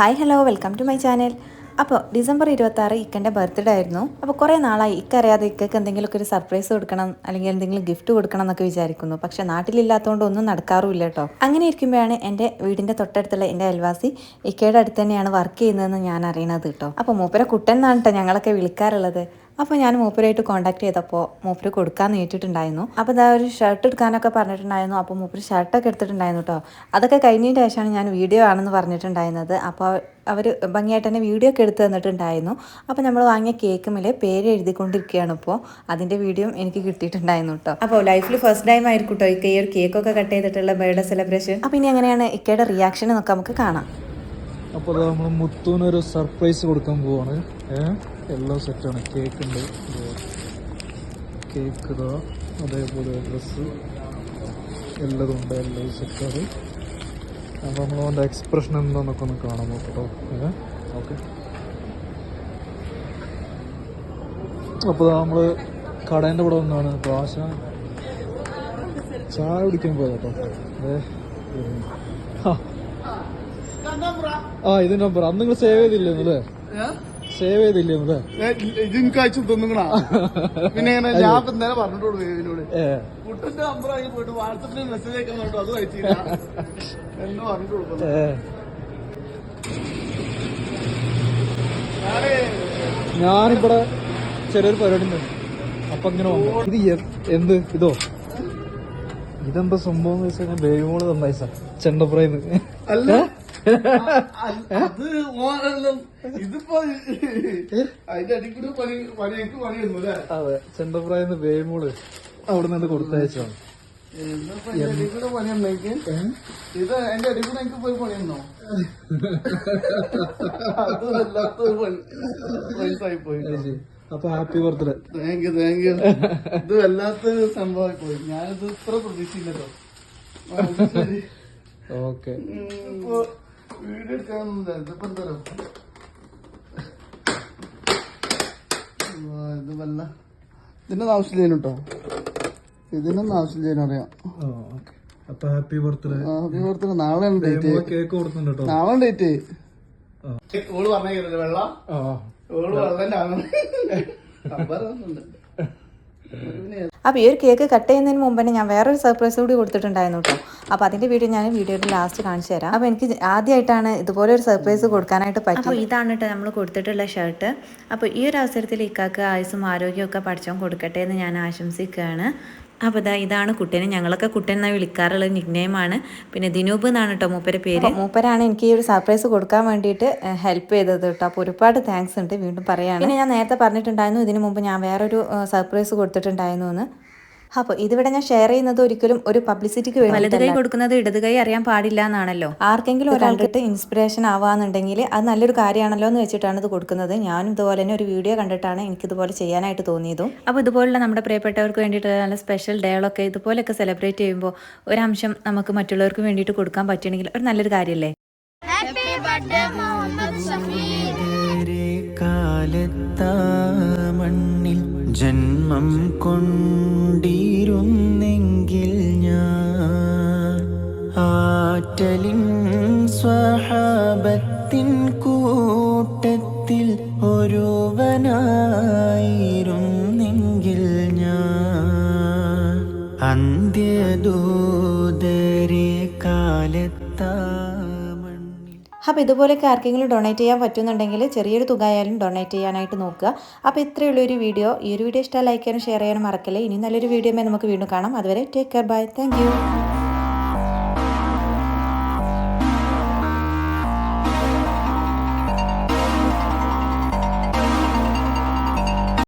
Hi hello welcome to my channel. അപ്പോൾ December 26 ഇക്കൻ്റെ birthday ആയിരുന്നു. അപ്പോൾ കുറേ നാളായി ഇക്കറിയാതെ ഇക്കയ്ക്ക് എന്തെങ്കിലുമൊക്കെ ഒരു സർപ്രൈസ് കൊടുക്കണം അല്ലെങ്കിൽ എന്തെങ്കിലും ഗിഫ്റ്റ് കൊടുക്കണം എന്നൊക്കെ വിചാരിക്കുന്നു. പക്ഷേ നാട്ടിലില്ലാത്തതുകൊണ്ട് ഒന്നും നടക്കാറുമില്ല കേട്ടോ. അങ്ങനെ ഇരിക്കുമ്പോഴാണ് എൻ്റെ വീടിൻ്റെ തൊട്ടടുത്തുള്ള എൻ്റെ അയൽവാസി ഇക്കയുടെ അടുത്ത് തന്നെയാണ് വർക്ക് ചെയ്യുന്നതെന്ന് ഞാൻ അറിയണത് കേട്ടോ. അപ്പോൾ മൂപ്പരെ കുട്ടൻ എന്നാണ് കേട്ടോ ഞങ്ങളൊക്കെ വിളിക്കാറുള്ളത്. അപ്പോൾ ഞാൻ മൂപ്പരായിട്ട് കോൺടാക്ട് ചെയ്തപ്പോൾ മൂപ്പര് കൊടുക്കാമെന്ന് ഏറ്റിട്ടുണ്ടായിരുന്നു. അപ്പോൾ ഇതാ ഒരു ഷർട്ട് എടുക്കാനൊക്കെ പറഞ്ഞിട്ടുണ്ടായിരുന്നു. അപ്പോൾ മൂപ്പര് ഷർട്ടൊക്കെ എടുത്തിട്ടുണ്ടായിരുന്നു കേട്ടോ. അതൊക്കെ കഴിഞ്ഞതിന് ശേഷമാണ് ഞാൻ വീഡിയോ ആണെന്ന് പറഞ്ഞിട്ടുണ്ടായിരുന്നത്. അപ്പോൾ അവർ ഭംഗിയായിട്ട് തന്നെ വീഡിയോ ഒക്കെ എടുത്ത് തന്നിട്ടുണ്ടായിരുന്നു. അപ്പോൾ നമ്മൾ വാങ്ങിയ കേക്ക് മേലെ പേര് എഴുതിക്കൊണ്ടിരിക്കുകയാണ്. ഇപ്പോൾ അതിൻ്റെ വീഡിയോ എനിക്ക് കിട്ടിയിട്ടുണ്ടായിരുന്നു കേട്ടോ. അപ്പോൾ ലൈഫിൽ ഫസ്റ്റ് ടൈം ആയിരിക്കും കേട്ടോ ഇക്ക ഈ ഒരു കേക്കൊക്കെ കട്ട് ചെയ്തിട്ടുള്ള ബർത്ത്ഡേ സെലിബ്രേഷൻ. അപ്പോൾ ഇനി എങ്ങനെയാണ് ഇക്കയുടെ റിയാക്ഷൻ എന്നൊക്കെ നമുക്ക് കാണാം. അപ്പോൾ നമ്മൾ മുത്തൂനൊരു സർപ്രൈസ് കൊടുക്കാൻ പോവാണ്. എല്ലാം സെറ്റാണ്. കേക്ക് ഉണ്ട്, കേക്ക് ഇതാ, അതേപോലെ ഡ്രസ്സ് എല്ലതും ഉണ്ട്, എല്ലാം സെറ്റാണ്. അപ്പോൾ നമ്മൾ അവൻ്റെ എക്സ്പ്രഷൻ എന്താണെന്നൊക്കെ ഒന്ന് കാണാൻ നോക്കട്ടോ. ഓക്കെ. അപ്പോൾ നമ്മൾ കടേൻ്റെ ഇവിടെ ഒന്നാണ് ഭാഷ ചായ കുടിക്കാൻ പോയത് കേട്ടോ. ഇത് നമ്പർ അന്ന് നിങ്ങൾ സേവ് ചെയ്തില്ലേ? സേവ് ചെയ്തില്ലേ? ഇത് അയച്ചു തന്നുങ്ങളാ. പിന്നെ ഞാൻ നേരെ പറഞ്ഞിട്ടുള്ളൂ ഇതിനോട് കുട്ടന്റെ നമ്പർ ആയി പോയിട്ട് വാട്സപ്പിൽ മെസ്സേജ് അയക്കാൻ പറഞ്ഞിട്ട് അതും അയച്ചില്ല എന്ന് പറഞ്ഞിട്ടുള്ളൂ. ഞാനിവിടെ ചെറിയൊരു പരിപാടി ഉണ്ട്. അപ്പൊ ഇങ്ങനെ വന്നു. ഇത് എന്ത് ഇതോ? ഇതെന്താ സംഭവം എന്ന് വെച്ചാൽ ബേബിമോള് തന്നായി സാർ ചെണ്ടപ്പുറന്ന്. അല്ല അത് ഇതിപ്പോ അതിന്റെ അടിക്കൂടി പണി എനിക്ക് പണിയൊന്നും അല്ലേ? അതെ, ചെണ്ടപ്പുറന്ന് ബേബിമോള് അവിടെ നിന്ന് കൊടുത്തയച്ചാണ്. അടിക്കൂടെ പണിയുണ്ടെങ്കിൽ ഇത് എന്റെ അടിക്കൂടെ എനിക്ക് പോയി പണിയുന്നോ? അത് വല്ലാത്തൊരു പൈസായി പോയി. അപ്പൊ happy birthday. Thank you thank you. ഇത് വല്ലാത്തൊരു സംഭവമായി പോയി. ഞാനിത് ഇത്ര പ്രതീക്ഷിച്ചില്ലല്ലോ. ഓക്കെ. ഇപ്പൊ വീഡിയോ എടുക്കാനൊന്നുമില്ല. ഇതിപ്പോ എന്തോ ഇത് വല്ല ഇതിനൊന്നും ആവശ്യമില്ല കേട്ടോ. ഇതിനൊന്നും ആവശ്യമില്ല അറിയാം. അപ്പൊ ഹാപ്പി ബർത്ത്ഡേ. Happy birthday. നാളെ ഡേറ്റ്. കേക്ക് കൊടുക്കുന്നുണ്ട്. നാളെ ഡേറ്റ്. ഓള് പറഞ്ഞില്ലേ വെള്ളം? ഓള് വെള്ളം അപ്പോൾ ഈ ഒരു കേക്ക് കട്ട് ചെയ്യുന്നതിന് മുമ്പ് തന്നെ ഞാൻ വേറൊരു സർപ്രൈസ് കൂടി കൊടുത്തിട്ടുണ്ടായിരുന്നു കേട്ടോ. അപ്പോൾ അതിൻ്റെ വീഡിയോ ഞാൻ വീഡിയോയുടെ ലാസ്റ്റ് കാണിച്ചു തരാം. അപ്പോൾ എനിക്ക് ആദ്യമായിട്ടാണ് ഇതുപോലെ ഒരു സർപ്രൈസ് കൊടുക്കാനായിട്ട് പറ്റും. അപ്പോൾ ഇതാണ് കേട്ടോ നമ്മൾ കൊടുത്തിട്ടുള്ള ഷർട്ട്. അപ്പോൾ ഈ ഒരു അവസരത്തിൽ ഇക്കാക്ക് ആയുസ്സും ആരോഗ്യമൊക്കെ പഠിച്ചോൻ കൊടുക്കട്ടെ എന്ന് ഞാൻ ആശംസിക്കുകയാണ്. അപ്പോൾ ഇതാണ് കുട്ടനെ. ഞങ്ങളൊക്കെ കുട്ടൻ എന്നാണ് വിളിക്കാറുള്ള നിക്നെയിമാണ്. പിന്നെ ദിനൂപ് എന്നാണ് കേട്ടോ മൂപ്പരെ പേര്. മൂപ്പരാണ് എനിക്ക് ഈ ഒരു സർപ്രൈസ് കൊടുക്കാൻ വേണ്ടിയിട്ട് ഹെൽപ്പ് ചെയ്തത് കേട്ടോ. അപ്പോൾ ഒരുപാട് താങ്ക്സ് ഉണ്ട് വീണ്ടും പറയുകയാണ്. പിന്നെ ഞാൻ നേരത്തെ പറഞ്ഞിട്ടുണ്ടായിരുന്നു ഇതിനു മുമ്പ് ഞാൻ വേറൊരു സർപ്രൈസ് കൊടുത്തിട്ടുണ്ടായിരുന്നു എന്ന്. അപ്പോൾ ഇതിവിടെ ഞാൻ ഷെയർ ചെയ്യുന്നത് ഒരിക്കലും ഒരു പബ്ലിസിറ്റിക്ക് വേണ്ടി. വലത് കൈ കൊടുക്കുന്നത് ഇടത് കൈ അറിയാൻ പാടില്ല എന്നാണല്ലോ. ആർക്കെങ്കിലും ഒരാൾക്കിട്ട് ഇൻസ്പിറേഷൻ ആവാന്നുണ്ടെങ്കിൽ അത് നല്ലൊരു കാര്യമാണല്ലോ എന്ന് വെച്ചിട്ടാണ് ഇത് കൊടുക്കുന്നത്. ഞാനും ഇതുപോലെ തന്നെ ഒരു വീഡിയോ കണ്ടിട്ടാണ് എനിക്കിതുപോലെ ചെയ്യാനായിട്ട് തോന്നിയതും. അപ്പോൾ ഇതുപോലുള്ള നമ്മുടെ പ്രിയപ്പെട്ടവർക്ക് വേണ്ടിയിട്ട് നല്ല സ്പെഷ്യൽ ഡേകളൊക്കെ ഇതുപോലെയൊക്കെ സെലിബ്രേറ്റ് ചെയ്യുമ്പോൾ ഒരംശം നമുക്ക് മറ്റുള്ളവർക്ക് വേണ്ടിയിട്ട് കൊടുക്കാൻ പറ്റുകയാണെങ്കിൽ ഒരു നല്ലൊരു കാര്യമല്ലേ. മണ്ണിൽ ജന്മം കൊണ്ടിരുന്നെങ്കിൽ ഞാൻ ആറ്റലിൻ സ്വഹാബത്തിൻ കൂട്ടത്തിൽ ഒരുവനായിരുന്നെങ്കിൽ ഞാൻ അന്ത്യദൂതരെ കാലത്താ. അപ്പോൾ ഇതുപോലെയൊക്കെ ആർക്കെങ്കിലും ഡൊണേറ്റ് ചെയ്യാൻ പറ്റുന്നുണ്ടെങ്കിൽ ചെറിയൊരു തുക ആയാലും ഡൊണേറ്റ് ചെയ്യാനായിട്ട് നോക്കുക. അപ്പോൾ ഇത്രയുള്ളൊരു വീഡിയോ. ഈ ഒരു വീഡിയോ ഇഷ്ടമായി ലൈക്ക് ചെയ്യാനും ഷെയർ ചെയ്യാനും മറക്കല്ലേ. ഇനി നല്ലൊരു വീഡിയോ നമുക്ക് വീണ്ടും കാണാം. അതുവരെ take care. Bye. Thank U.